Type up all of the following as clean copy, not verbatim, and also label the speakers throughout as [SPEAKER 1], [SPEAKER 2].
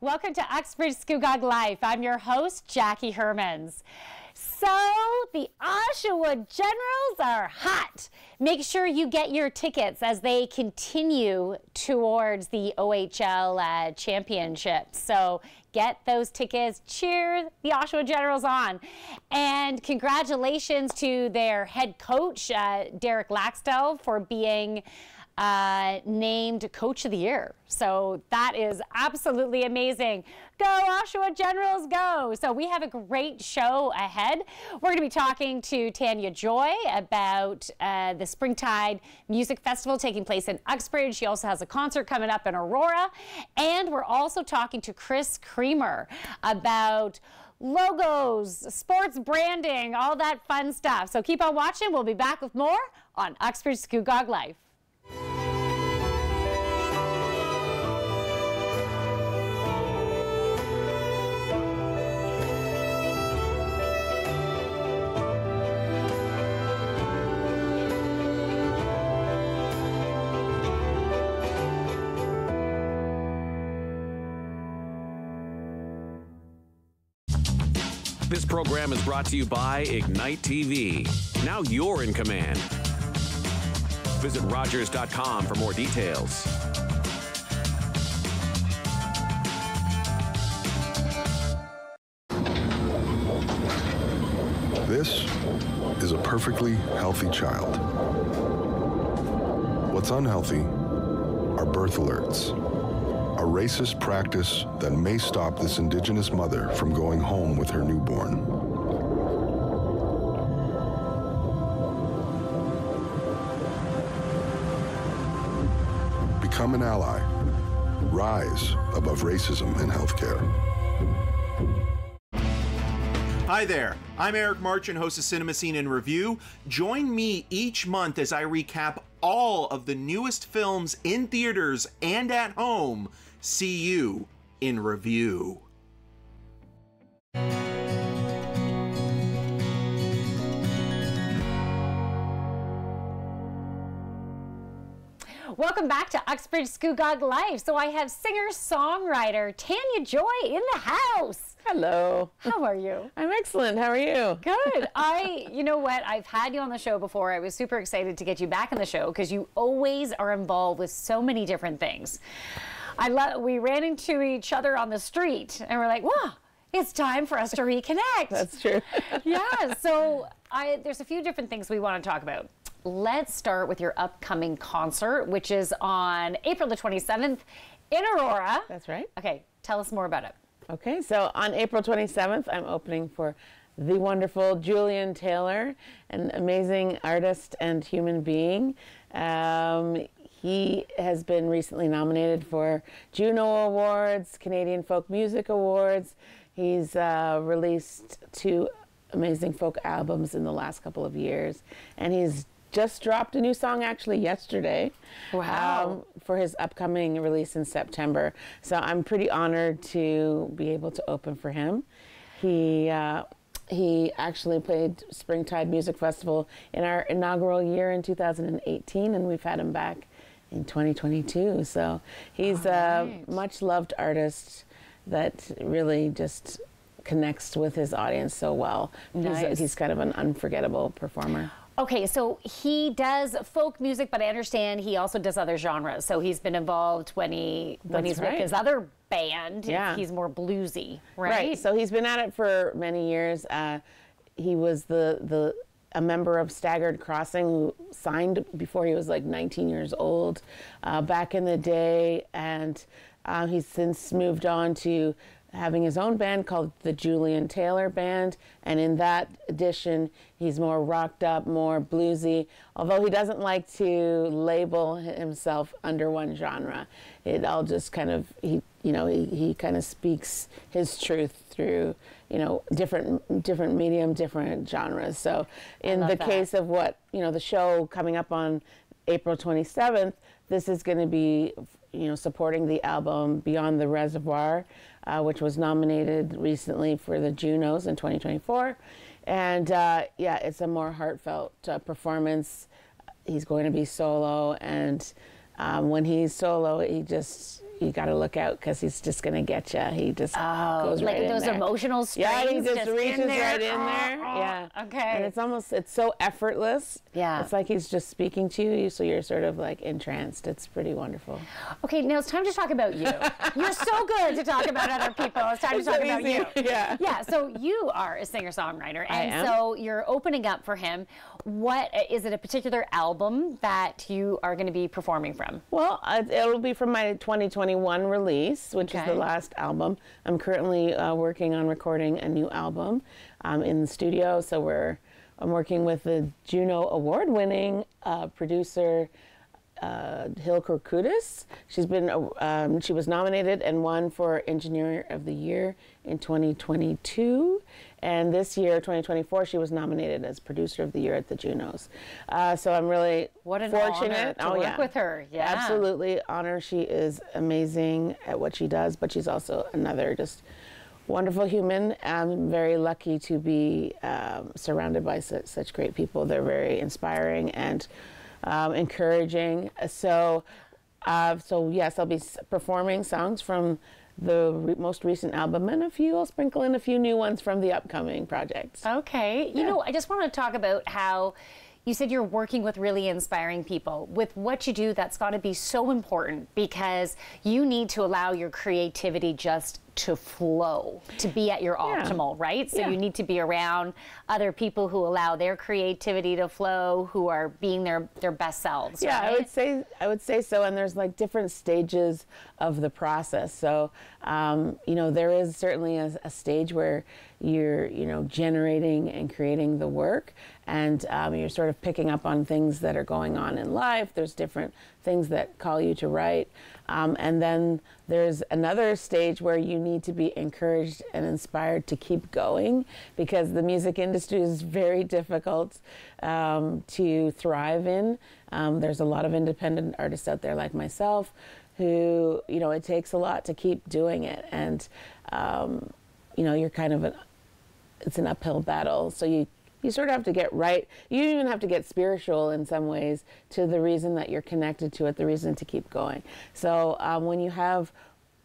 [SPEAKER 1] Welcome to Uxbridge Scugog Life. I'm your host, Jackie Hermans. So, the Oshawa Generals are hot. Make sure you get your tickets as they continue towards the OHL championship. So, get those tickets. Cheer the Oshawa Generals on. And congratulations to their head coach, Derek Laxdell, for being named Coach of the Year. So that is absolutely amazing. Go Oshawa Generals, go! So we have a great show ahead. We're going to be talking to Tanya Joy about the Springtide Music Festival taking place in Uxbridge. She also has a concert coming up in Aurora. And we're also talking to Chris Creamer about logos, sports branding, all that fun stuff. So keep on watching. We'll be back with more on Uxbridge Scugog Life.
[SPEAKER 2] This program is brought to you by Ignite TV. Now you're in command. Visit Rogers.com for more details.
[SPEAKER 3] This is a perfectly healthy child. What's unhealthy are birth alerts. A racist practice that may stop this Indigenous mother from going home with her newborn. Become an ally. Rise above racism in healthcare.
[SPEAKER 4] Hi there, I'm Eric Marchand, host of Cinema Scene in Review. Join me each month as I recap all of the newest films in theaters and at home. See you in review.
[SPEAKER 1] Welcome back to Uxbridge Scugog Life. So I have singer-songwriter Tanya Joy in the house.
[SPEAKER 5] Hello.
[SPEAKER 1] How are you?
[SPEAKER 5] I'm excellent. How are you?
[SPEAKER 1] Good. You know what? I've had you on the show before. I was super excited to get you back on the show because you always are involved with so many different things. We ran into each other on the street and we're like, wow, it's time for us to reconnect.
[SPEAKER 5] That's true.
[SPEAKER 1] Yeah. So there's a few different things we want to talk about. Let's start with your upcoming concert, which is on April the 27th in Aurora.
[SPEAKER 5] That's right.
[SPEAKER 1] Okay, tell us more about it.
[SPEAKER 5] Okay, so on April 27th, I'm opening for the wonderful Julian Taylor, an amazing artist and human being. He has been recently nominated for Juno Awards, Canadian Folk Music Awards. He's released 2 amazing folk albums in the last couple of years, and he's just dropped a new song actually yesterday.
[SPEAKER 1] Wow.
[SPEAKER 5] For his upcoming release in September. So I'm pretty honored to be able to open for him. He actually played Springtide Music Festival in our inaugural year in 2018, and we've had him back in 2022. So he's a much loved artist that really just connects with his audience so well.
[SPEAKER 1] Nice.
[SPEAKER 5] He's kind of an unforgettable performer.
[SPEAKER 1] Okay, so he does folk music, but I understand he also does other genres. So he's been involved when he's with his other band.
[SPEAKER 5] Yeah.
[SPEAKER 1] He's more bluesy, right?
[SPEAKER 5] Right. So he's been at it for many years. He was a member of Staggered Crossing, who signed before he was like 19 years old back in the day, and he's since moved on to having his own band called the Julian Taylor Band, and in that edition he's more rocked up, more bluesy, although he doesn't like to label himself under one genre. It all just kind of, he kind of speaks his truth through, different medium, different genres. So in the case of the show coming up on April 27th, this is going to be, supporting the album Beyond the Reservoir, which was nominated recently for the Junos in 2024. And it's a more heartfelt performance. He's going to be solo, and when he's solo, he just, you got to look out because he's just going to get you. He just goes
[SPEAKER 1] like
[SPEAKER 5] right in
[SPEAKER 1] those
[SPEAKER 5] there.
[SPEAKER 1] emotional strings.
[SPEAKER 5] Yeah, he just
[SPEAKER 1] in
[SPEAKER 5] reaches
[SPEAKER 1] there.
[SPEAKER 5] right in there. Yeah.
[SPEAKER 1] Okay.
[SPEAKER 5] And it's so effortless.
[SPEAKER 1] Yeah.
[SPEAKER 5] It's like he's just speaking to you, so you're sort of like entranced. It's pretty wonderful.
[SPEAKER 1] Okay, now it's time to talk about you. You're so good to talk about other people. It's time to talk about you.
[SPEAKER 5] Yeah.
[SPEAKER 1] Yeah, so you are a singer-songwriter,
[SPEAKER 5] I
[SPEAKER 1] and
[SPEAKER 5] am.
[SPEAKER 1] so you're opening up for him. What is it, a particular album that you are going to be performing from?
[SPEAKER 5] Well, it'll be from my 2021 release, which is the
[SPEAKER 1] Okay.
[SPEAKER 5] last album. I'm currently working on recording a new album in the studio. So I'm working with the Juno Award-winning producer Hill Kourkoutis. She was nominated and won for Engineer of the Year in 2022. And this year, 2024, she was nominated as Producer of the Year at the Junos. So I'm really
[SPEAKER 1] What an
[SPEAKER 5] fortunate
[SPEAKER 1] honor to work with her. Yeah.
[SPEAKER 5] Absolutely honor. She is amazing at what she does, but she's also another just wonderful human. I'm very lucky to be surrounded by such great people. They're very inspiring and encouraging. So yes, I'll be performing songs from the most recent album, and I'll sprinkle in a few new ones from the upcoming projects.
[SPEAKER 1] Okay. You know, I just want to talk about how you said you're working with really inspiring people. With what you do, that's got to be so important because you need to allow your creativity just to flow, to be at your optimal, right? So you need to be around other people who allow their creativity to flow, who are being their best selves.
[SPEAKER 5] Yeah,
[SPEAKER 1] right?
[SPEAKER 5] I would say so. And there's like different stages of the process. So, there is certainly a stage where you're, generating and creating the work, and you're sort of picking up on things that are going on in life. There's different things that call you to write. And then there's another stage where you need to be encouraged and inspired to keep going, because the music industry is very difficult to thrive in. There's a lot of independent artists out there like myself who, it takes a lot to keep doing it. And, you're kind of it's an uphill battle. So you sort of have to get right. You even have to get spiritual in some ways to the reason that you're connected to it, the reason to keep going. So when you have,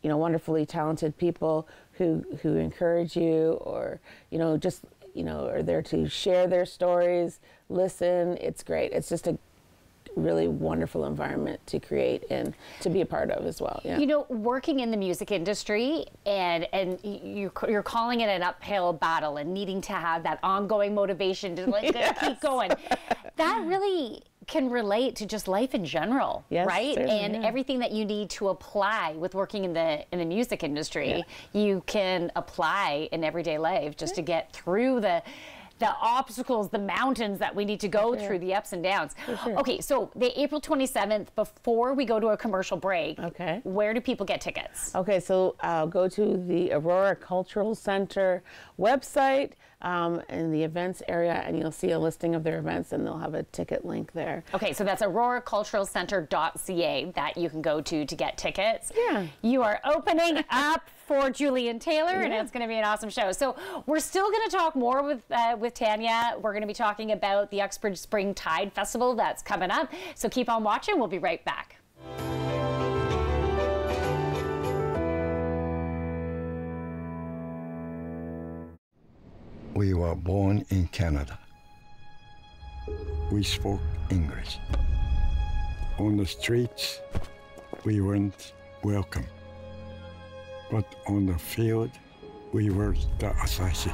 [SPEAKER 5] wonderfully talented people who encourage you, or, are there to share their stories, listen, it's great. It's just a really wonderful environment to create and to be a part of as well. Yeah.
[SPEAKER 1] Working in the music industry and you're calling it an uphill battle and needing to have that ongoing motivation to keep going. That really can relate to just life in general, right? And everything that you need to apply with working in the music industry, you can apply in everyday life just to get through the obstacles, the mountains that we need to go through, the ups and downs. Okay, so the April 27th, before we go to a commercial break, where do people get tickets?
[SPEAKER 5] Okay, so go to the Aurora Cultural Center website in the events area, and you'll see a listing of their events, and they'll have a ticket link there.
[SPEAKER 1] Okay, so that's auroraculturalcenter.ca that you can go to get tickets.
[SPEAKER 5] Yeah.
[SPEAKER 1] You are opening up for Julian Taylor, and it's going to be an awesome show. So we're still going to talk more with Tanya. We're going to be talking about the Uxbridge Spring Tide Festival that's coming up. So keep on watching. We'll be right back.
[SPEAKER 6] We were born in Canada. We spoke English. On the streets, we weren't welcome. But on the field, we were the Asahi.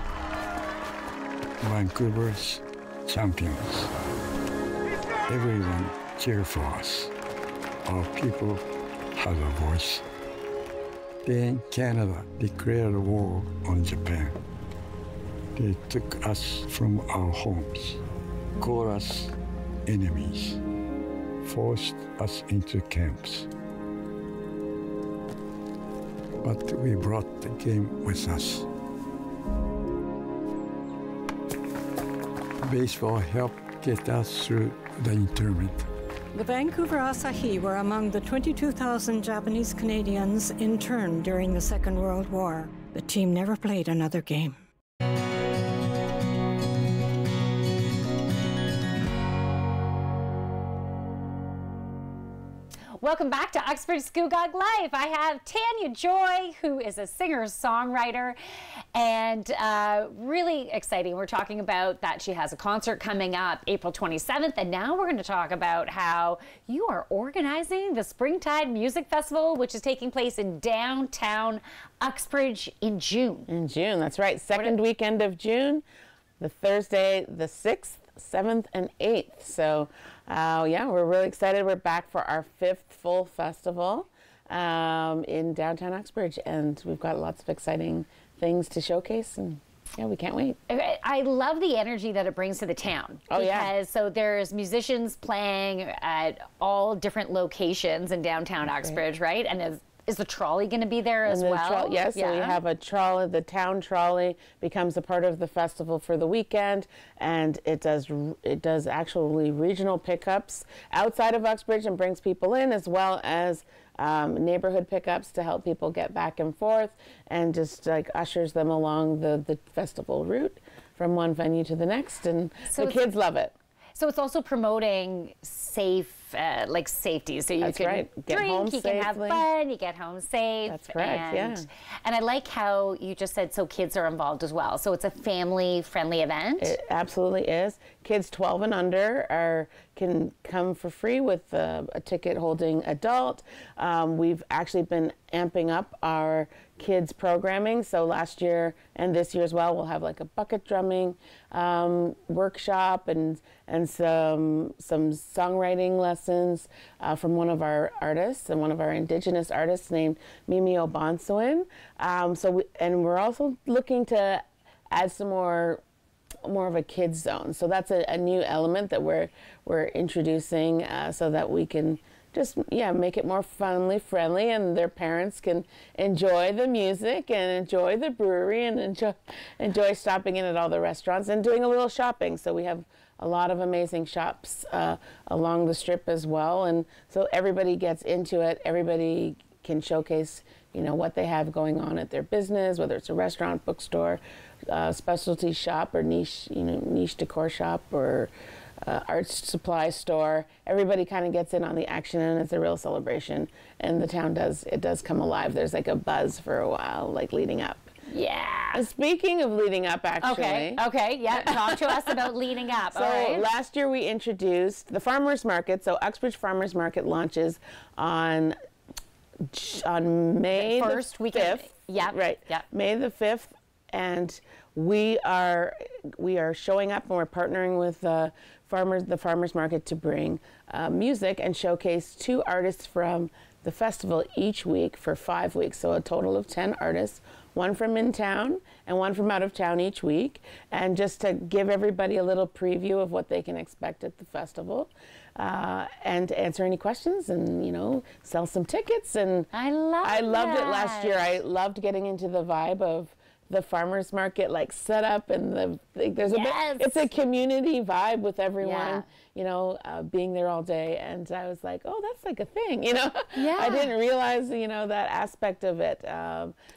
[SPEAKER 6] Vancouver's champions. Everyone cheered for us. Our people had a voice. Then Canada declared war on Japan. They took us from our homes, called us enemies, forced us into camps. But we brought the game with us. Baseball helped get us through the internment.
[SPEAKER 7] The Vancouver Asahi were among the 22,000 Japanese Canadians interned during the Second World War. The team never played another game.
[SPEAKER 1] Welcome back to Uxbridge Scugog Life. I have Tanya Joy, who is a singer-songwriter, and really exciting. We're talking about that she has a concert coming up April 27th, and now we're going to talk about how you are organizing the Springtide Music Festival, which is taking place in downtown Uxbridge in June.
[SPEAKER 5] In June, that's right. Second weekend of June, the Thursday, the 6th, 7th, and 8th. So, yeah, we're really excited. We're back for our 5th full festival in downtown Uxbridge, and we've got lots of exciting things to showcase, and yeah, we can't wait.
[SPEAKER 1] I love the energy that it brings to the town.
[SPEAKER 5] Oh, yeah.
[SPEAKER 1] So there's musicians playing at all different locations in downtown Uxbridge, right? And is the trolley going to be there as well?
[SPEAKER 5] Yes, so we have a trolley. The town trolley becomes a part of the festival for the weekend, and it does actually regional pickups outside of Uxbridge and brings people in, as well as neighborhood pickups to help people get back and forth, and just like ushers them along the festival route from one venue to the next, and so the kids love it.
[SPEAKER 1] So it's also promoting safety. So you can drink, you can have fun, you get home safe.
[SPEAKER 5] That's correct,
[SPEAKER 1] And I like how you just said so kids are involved as well. So it's a family-friendly event.
[SPEAKER 5] It absolutely is. Kids 12 and under can come for free with a ticket-holding adult. We've actually been amping up our kids programming. So last year and this year as well, we'll have like a bucket drumming workshop and some songwriting lessons from one of our artists, and one of our Indigenous artists named Mimi Obansewin. And we're also looking to add some more of a kids zone. So that's a new element that we're introducing so that we can just make it more family friendly, and their parents can enjoy the music and enjoy the brewery and enjoy stopping in at all the restaurants and doing a little shopping. So we have a lot of amazing shops along the strip as well, and so everybody gets into it. Everybody can showcase what they have going on at their business, whether it's a restaurant, bookstore, specialty shop, or niche decor shop, or art supply store. Everybody kind of gets in on the action, and it's a real celebration. And the town does come alive. There's like a buzz for a while, like leading up.
[SPEAKER 1] Yeah.
[SPEAKER 5] Speaking of leading up, actually.
[SPEAKER 1] Okay. Yeah. Talk to us about leading up.
[SPEAKER 5] So last year we introduced the Farmers Market. So Uxbridge Farmers Market launches on May the 5th.
[SPEAKER 1] Yeah.
[SPEAKER 5] Right.
[SPEAKER 1] Yeah.
[SPEAKER 5] May the 5th, and we are showing up, and we're partnering with the Farmers Market to bring music and showcase 2 artists from the festival each week for 5 weeks. So a total of 10 artists, one from in town and one from out of town each week, and just to give everybody a little preview of what they can expect at the festival, and answer any questions, and sell some tickets. And I loved it last year. I loved getting into the vibe of the farmers market setup, and it's a community vibe with everyone being there all day, and I was like, oh, that's like a thing, I didn't realize that aspect of it,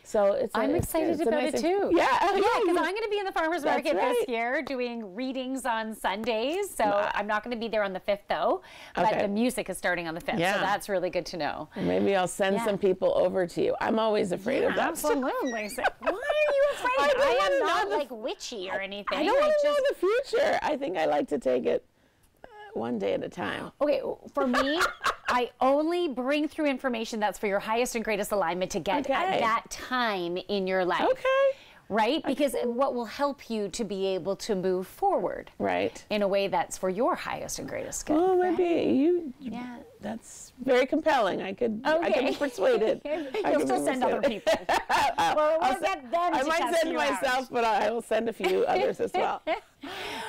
[SPEAKER 5] so
[SPEAKER 1] I'm excited about it too.
[SPEAKER 5] Because
[SPEAKER 1] I'm going to be in the farmers market this year doing readings on Sundays, so I'm not going to be there on the 5th though, but the music is starting on the 5th, so that's really good to know.
[SPEAKER 5] Maybe I'll send some people over to you. I'm always afraid of that.
[SPEAKER 1] Absolutely. Why are you afraid? I am not witchy or anything.
[SPEAKER 5] I don't want to know the future. I think I like to take it one day at a time.
[SPEAKER 1] Okay, for me, I only bring through information that's for your highest and greatest alignment to get at that time in your life.
[SPEAKER 5] Okay.
[SPEAKER 1] Right? Because what will help you to be able to move forward.
[SPEAKER 5] Right.
[SPEAKER 1] In a way that's for your highest and greatest good.
[SPEAKER 5] Well, maybe that's very compelling. I could be persuaded.
[SPEAKER 1] You'll still send other people. We'll get them to
[SPEAKER 5] I might
[SPEAKER 1] test
[SPEAKER 5] send
[SPEAKER 1] you
[SPEAKER 5] myself,
[SPEAKER 1] out.
[SPEAKER 5] but I will send a few others as well.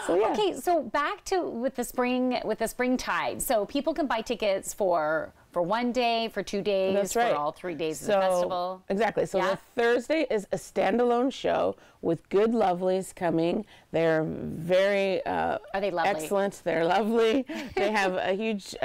[SPEAKER 5] So,
[SPEAKER 1] Okay, so back to with the springtide. So people can buy tickets for 1 day, for 2 days,
[SPEAKER 5] That's right.
[SPEAKER 1] for all 3 days of the festival.
[SPEAKER 5] Exactly. So the Thursday is a standalone show with Good Lovelies coming. They're very
[SPEAKER 1] Are they lovely?
[SPEAKER 5] excellent. They're lovely. They have a huge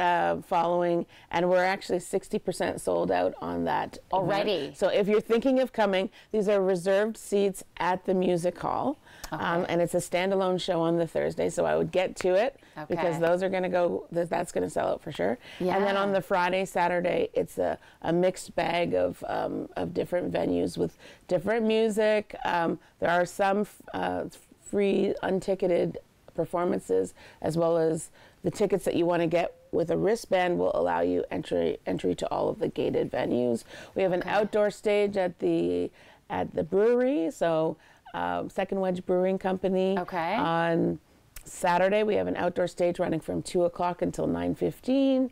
[SPEAKER 5] following, and we're actually 60% sold out on that
[SPEAKER 1] already.
[SPEAKER 5] event. So if you're thinking of coming, these are reserved seats at the music hall. and it's a standalone show on the Thursday, so I would get to it because those are going to go, that's going to sell out for sure.
[SPEAKER 1] Yeah.
[SPEAKER 5] And then on the Friday, Saturday, it's a mixed bag of different venues with different music. There are some free unticketed performances, as well as the tickets that you want to get with a wristband will allow you entry to all of the gated venues. We have an outdoor stage at the brewery, so Second Wedge Brewing Company.
[SPEAKER 1] Okay.
[SPEAKER 5] On Saturday, we have an outdoor stage running from 2 o'clock until 9:15.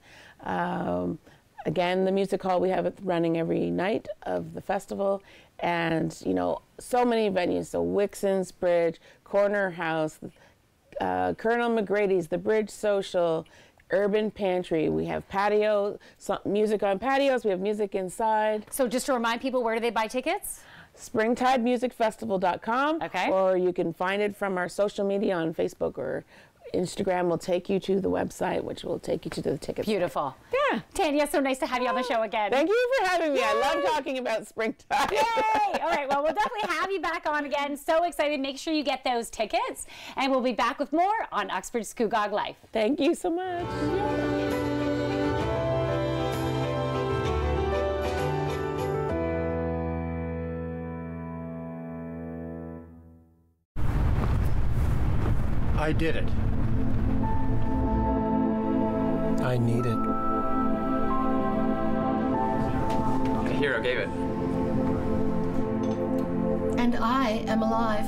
[SPEAKER 5] Again, the music hall, we have it running every night of the festival. And, you know, so many venues. So Wixon's Bridge, Corner House, Colonel McGrady's, the Bridge Social, Urban Pantry. We have music on patios. We have music inside.
[SPEAKER 1] So just to remind people, where do they buy tickets?
[SPEAKER 5] SpringtideMusicFestival.com.
[SPEAKER 1] Okay.
[SPEAKER 5] Or you can find it from our social media on Facebook or Instagram. Will take you to the website, which will take you to the tickets.
[SPEAKER 1] Beautiful.
[SPEAKER 5] Yeah.
[SPEAKER 1] Tanya, so nice to have you on the show again.
[SPEAKER 5] Thank you for having me. I love talking about springtime.
[SPEAKER 1] Yay! All right, well, we'll definitely have you back on again. So excited. Make sure you get those tickets. And we'll be back with more on Uxbridge Scugog Life.
[SPEAKER 5] Thank you so much.
[SPEAKER 8] I did it. I need it.
[SPEAKER 9] A hero gave it.
[SPEAKER 10] And I am alive.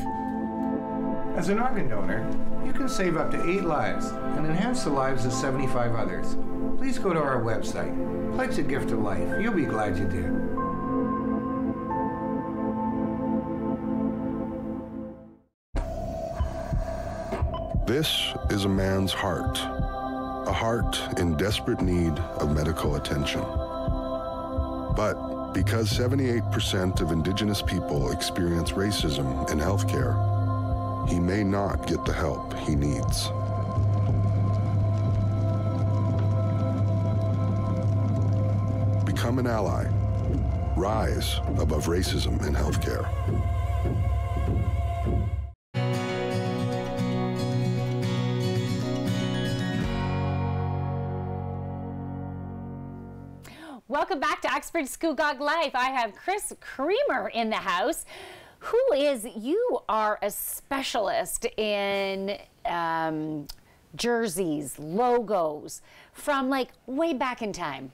[SPEAKER 11] As an organ donor, you can save up to 8 lives and enhance the lives of 75 others. Please go to our website. Pledge a gift of life. You'll be glad you did.
[SPEAKER 3] This is a man's heart, a heart in desperate need of medical attention. But because 78% of Indigenous people experience racism in healthcare, he may not get the help he needs. Become an ally. Rise above racism in healthcare.
[SPEAKER 1] Welcome back to Uxbridge Scugog Life. I have Chris Creamer in the house. You are a specialist in jerseys, logos, from like way back in time.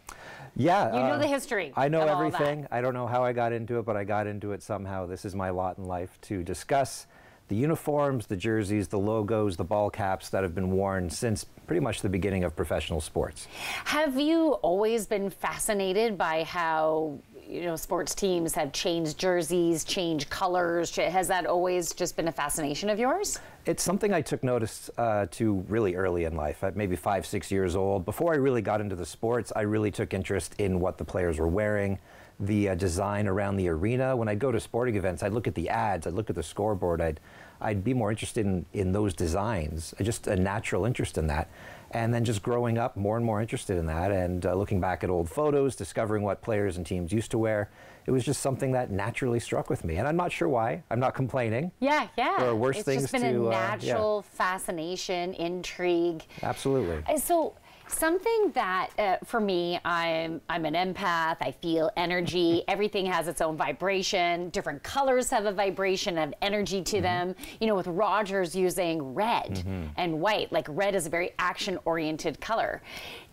[SPEAKER 12] Yeah.
[SPEAKER 1] You know the history.
[SPEAKER 12] I know
[SPEAKER 1] of all
[SPEAKER 12] everything.
[SPEAKER 1] that.
[SPEAKER 12] I don't know how I got into it, but I got into it somehow. This is my lot in life to discuss the uniforms, the jerseys, the logos, the ball caps that have been worn since pretty much the beginning of professional sports.
[SPEAKER 1] Have you always been fascinated by how, you know, sports teams have changed jerseys, changed colors? Has that always just been a fascination of yours?
[SPEAKER 12] It's something I took notice to really early in life, at maybe 5, 6 years old. Before I really got into the sports, I really took interest in what the players were wearing, the design around the arena. When I'd go to sporting events, I'd look at the ads, I'd look at the scoreboard, I'd be more interested in those designs, just a natural interest in that. And then just growing up, more and more interested in that, and looking back at old photos, discovering what players and teams used to wear. It was just something that naturally struck with me, and I'm not sure why. I'm not complaining.
[SPEAKER 1] Yeah.
[SPEAKER 12] There are worse things
[SPEAKER 1] It's just been a natural fascination, intrigue.
[SPEAKER 12] Absolutely.
[SPEAKER 1] So something that, for me, I'm an empath. I feel energy. Everything has its own vibration. Different colors have a vibration, have energy to them. You know, with Rogers using red and white, like red is a very action-oriented color.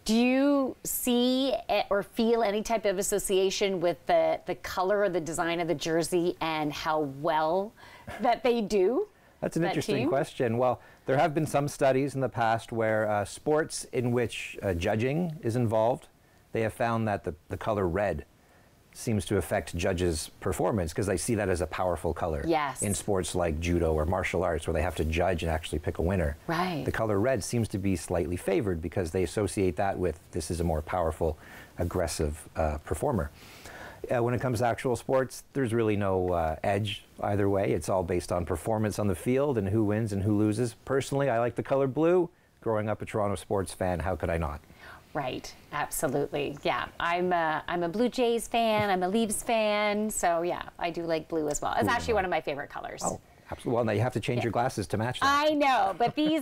[SPEAKER 1] Do you see or feel any type of association with the color or the design of the jersey and how well that they do?
[SPEAKER 12] That's an interesting question. Well, there have been some studies in the past where sports in which judging is involved, they have found that the color red seems to affect judges' performance because they see that as a powerful color.
[SPEAKER 1] Yes.
[SPEAKER 12] In sports like judo or martial arts where they have to judge and actually pick a winner.
[SPEAKER 1] Right.
[SPEAKER 12] The color red seems to be slightly favored because they associate that with this is a more powerful, aggressive performer. When it comes to actual sports, there's really no edge either way. It's all based on performance on the field and who wins and who loses. Personally, I like the color blue. Growing up a Toronto sports fan, how could I not?
[SPEAKER 1] Right, absolutely. Yeah, I'm a Blue Jays fan. I'm a Leafs fan. So yeah, I do like blue as well. It's actually one of my favorite colors.
[SPEAKER 12] Oh, Absolutely. Well, now you have to change your glasses to match that.
[SPEAKER 1] I know, but these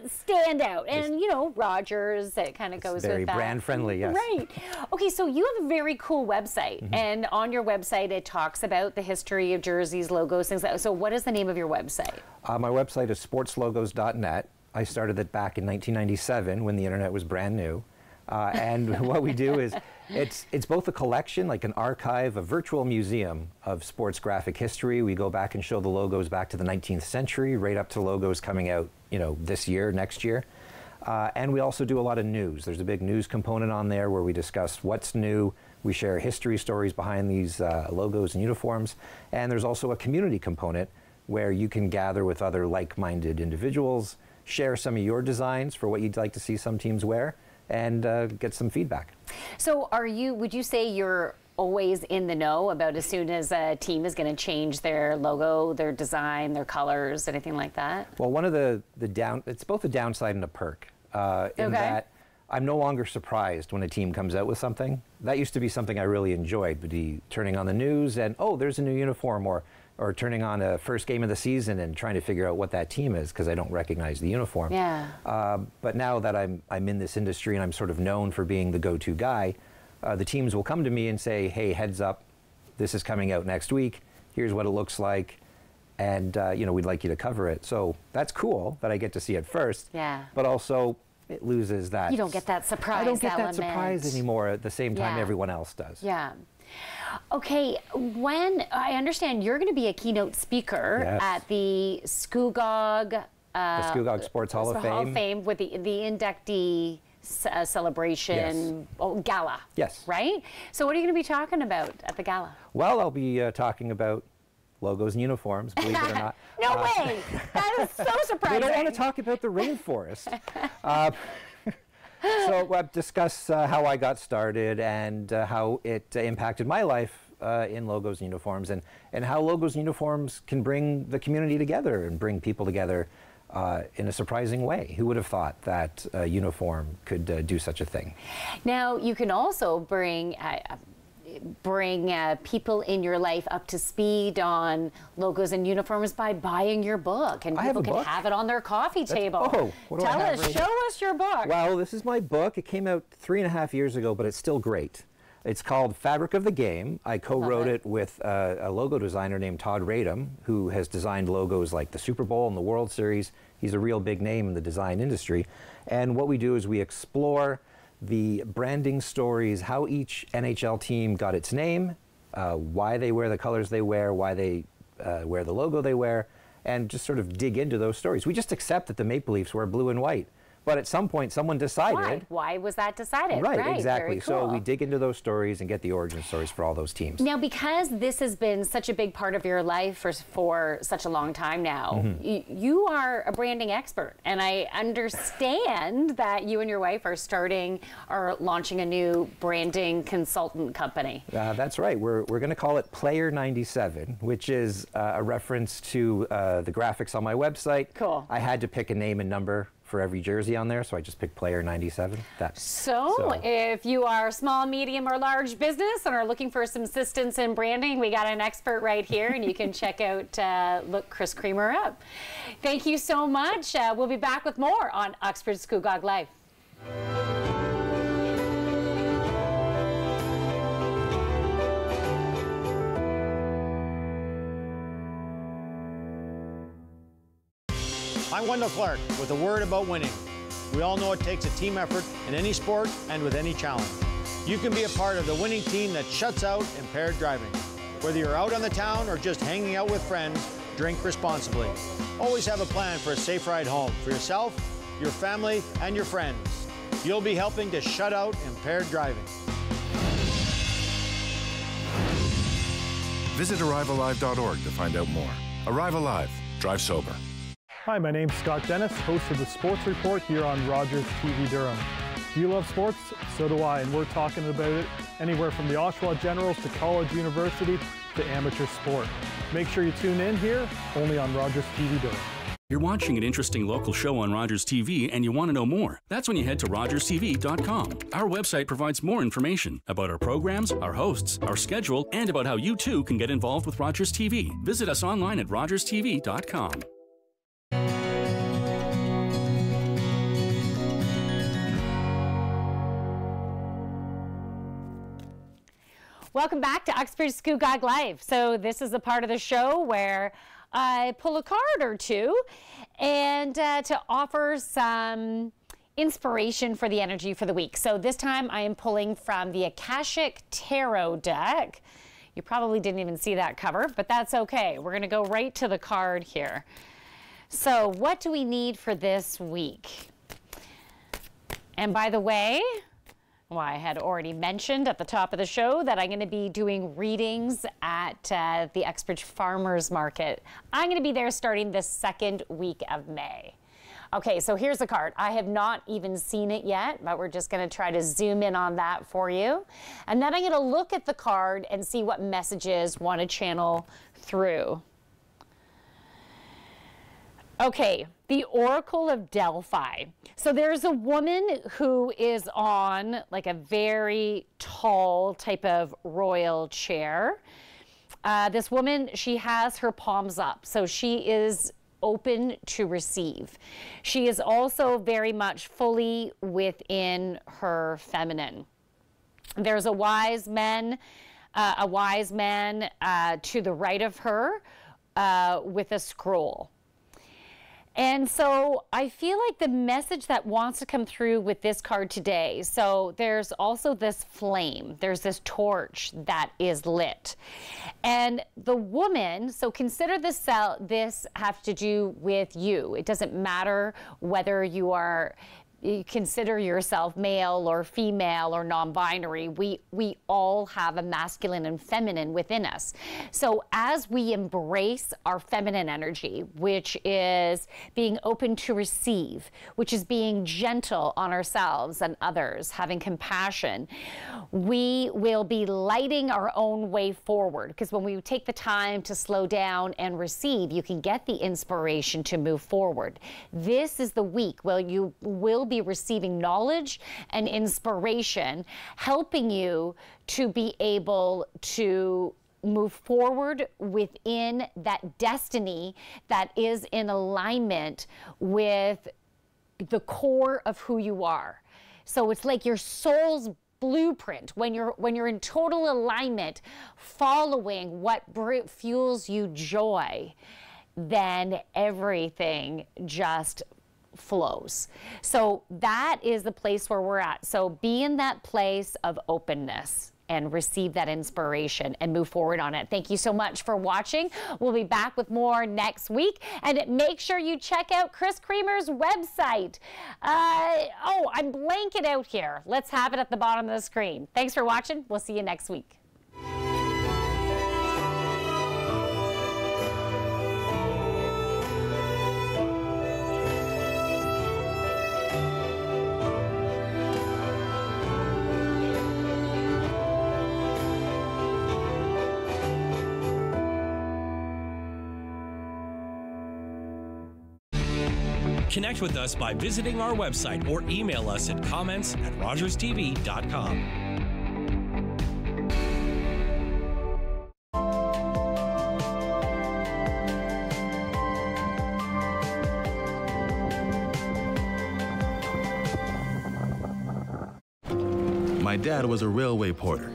[SPEAKER 1] stand out. And, you know, Rogers, it kind of goes with that.
[SPEAKER 12] Very brand friendly, yes.
[SPEAKER 1] Right. Okay, so you have a very cool website. And on your website, it talks about the history of jerseys, logos, things like that. So what is the name of your website?
[SPEAKER 12] My website is sportslogos.net. I started it back in 1997 when the internet was brand new. And what we do is, it's both a collection, like an archive, a virtual museum of sports graphic history. We go back and show the logos back to the 19th century, right up to logos coming out, you know, this year, next year. And we also do a lot of news. There's a big news component on there where we discuss what's new. We share history stories behind these logos and uniforms. And there's also a community component where you can gather with other like-minded individuals, share some of your designs for what you'd like to see some teams wear, and get some feedback. So
[SPEAKER 1] would you say you're always in the know about as soon as a team is going to change their logo, their design, their colors, anything like that?
[SPEAKER 12] Well, one of it's both a downside and a perk in that I'm no longer surprised when a team comes out with something. That used to be something I really enjoyed, would be turning on the news and, oh, there's a new uniform, or turning on a first game of the season and trying to figure out what that team is because I don't recognize the uniform.
[SPEAKER 1] Yeah.
[SPEAKER 12] But now that I'm in this industry and I'm sort of known for being the go-to guy, the teams will come to me and say, hey, heads up, this is coming out next week. Here's what it looks like. And, you know, we'd like you to cover it. So that's cool that I get to see it first.
[SPEAKER 1] Yeah.
[SPEAKER 12] But also, it loses that.
[SPEAKER 1] You don't get that surprise element.
[SPEAKER 12] I don't get that surprise anymore at the same time everyone else does.
[SPEAKER 1] Yeah. Okay, when I understand you're going to be a keynote speaker at the Scugog,
[SPEAKER 12] the Scugog Sports Hall of Fame,
[SPEAKER 1] with the inductee celebration gala.
[SPEAKER 12] Yes.
[SPEAKER 1] Right? So what are you going to be talking about at the gala?
[SPEAKER 12] Well, I'll be talking about logos and uniforms, believe it or not.
[SPEAKER 1] No way! That is so surprising.
[SPEAKER 12] We don't want to talk about the rainforest. So I'll discuss how I got started and how it impacted my life in logos and uniforms, and how logos and uniforms can bring the community together and bring people together in a surprising way. Who would have thought that a uniform could do such a thing?
[SPEAKER 1] Now, you can also bring people in your life up to speed on logos and uniforms by buying your book, and people can have it on their coffee table. Tell us, show us your book.
[SPEAKER 12] Well, this is my book. It came out 3.5 years ago, but it's still great. It's called Fabric of the Game. I co-wrote it with a logo designer named Todd Radom, who has designed logos like the Super Bowl and the World Series. He's a real big name in the design industry. And what we do is we explore the branding stories, how each NHL team got its name, why they wear the colors they wear, why they wear the logo they wear, and just sort of dig into those stories. We just accept that the Maple Leafs wear blue and white. But at some point, someone decided.
[SPEAKER 1] Why was that decided?
[SPEAKER 12] Right, exactly.
[SPEAKER 1] Very cool.
[SPEAKER 12] So we dig into those stories and get the origin stories for all those teams.
[SPEAKER 1] Now, because this has been such a big part of your life for such a long time now, you are a branding expert. And I understand that you and your wife are launching a new branding consultant company.
[SPEAKER 12] That's right. We're going to call it Player 97, which is a reference to the graphics on my website.
[SPEAKER 1] Cool.
[SPEAKER 12] I had to pick a name and number for every jersey on there, so I just picked Player 97.
[SPEAKER 1] So if you are small, medium, or large business and are looking for some assistance in branding, we got an expert right here, and you can check out Look Chris Creamer up. Thank you so much. We'll be back with more on Uxbridge Scugog Life.
[SPEAKER 13] I'm Wendell Clark with a word about winning. We all know it takes a team effort in any sport and with any challenge. You can be a part of the winning team that shuts out impaired driving. Whether you're out on the town or just hanging out with friends, drink responsibly. Always have a plan for a safe ride home for yourself, your family, and your friends. You'll be helping to shut out impaired driving.
[SPEAKER 3] Visit ArriveAlive.org to find out more. Arrive Alive. Drive sober.
[SPEAKER 14] Hi, my name's Scott Dennis, host of the Sports Report here on Rogers TV Durham. Do you love sports? So do I, and we're talking about it anywhere from the Oshawa Generals to college, university to amateur sport. Make sure you tune in here, only on Rogers TV Durham.
[SPEAKER 15] You're watching an interesting local show on Rogers TV and you want to know more. That's when you head to rogerstv.com. Our website provides more information about our programs, our hosts, our schedule, and about how you too can get involved with Rogers TV. Visit us online at rogerstv.com.
[SPEAKER 1] Welcome back to Uxbridge Scugog Life. So this is a part of the show where I pull a card or two and to offer some inspiration for the energy for the week. So this time I am pulling from the Akashic Tarot deck. You probably didn't even see that cover, but that's okay. We're going to go right to the card here. So what do we need for this week? And by the way, well, I had already mentioned at the top of the show that I'm going to be doing readings at the Uxbridge Farmers Market. I'm going to be there starting the second week of May. Okay, so here's the card. I have not even seen it yet, but we're just going to try to zoom in on that for you. And then I'm going to look at the card and see what messages want to channel through. Okay, the Oracle of Delphi. So there's a woman who is on like a very tall type of royal chair. This woman, she has her palms up, so she is open to receive. She is also very much fully within her feminine. There's a wise man to the right of her with a scroll. And so I feel like the message that wants to come through with this card today, so there's also this flame, there's this torch that is lit. And the woman, so consider this have to do with you. It doesn't matter whether you consider yourself male or female or non-binary. We all have a masculine and feminine within us. So as we embrace our feminine energy, which is being open to receive, which is being gentle on ourselves and others, having compassion, we will be lighting our own way forward. Because when we take the time to slow down and receive, you can get the inspiration to move forward. This is the week where you will be receiving knowledge and inspiration, helping you to be able to move forward within that destiny that is in alignment with the core of who you are. So it's like your soul's blueprint when you're in total alignment, following what fuels you joy, then everything just flows. So that is the place where we're at. So be in that place of openness and receive that inspiration and move forward on it. Thank you so much for watching. We'll be back with more next week. And make sure you check out Chris Creamer's website. Oh, I'm blanking out here. Let's have it at the bottom of the screen. Thanks for watching. We'll see you next week.
[SPEAKER 8] Connect with us by visiting our website or email us at comments@rogerstv.com.
[SPEAKER 16] My dad was a railway porter.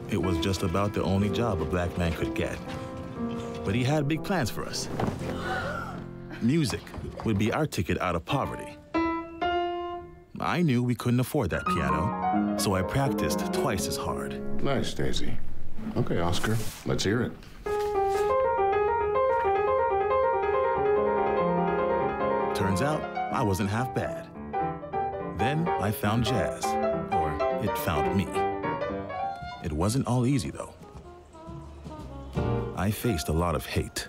[SPEAKER 16] It was just about the only job a black man could get. But he had big plans for us. Music would be our ticket out of poverty. I knew we couldn't afford that piano, so I practiced twice as hard.
[SPEAKER 17] Nice, Daisy. Okay, Oscar, let's hear it.
[SPEAKER 16] Turns out, I wasn't half bad. Then I found jazz, or it found me. It wasn't all easy, though. I faced a lot of hate.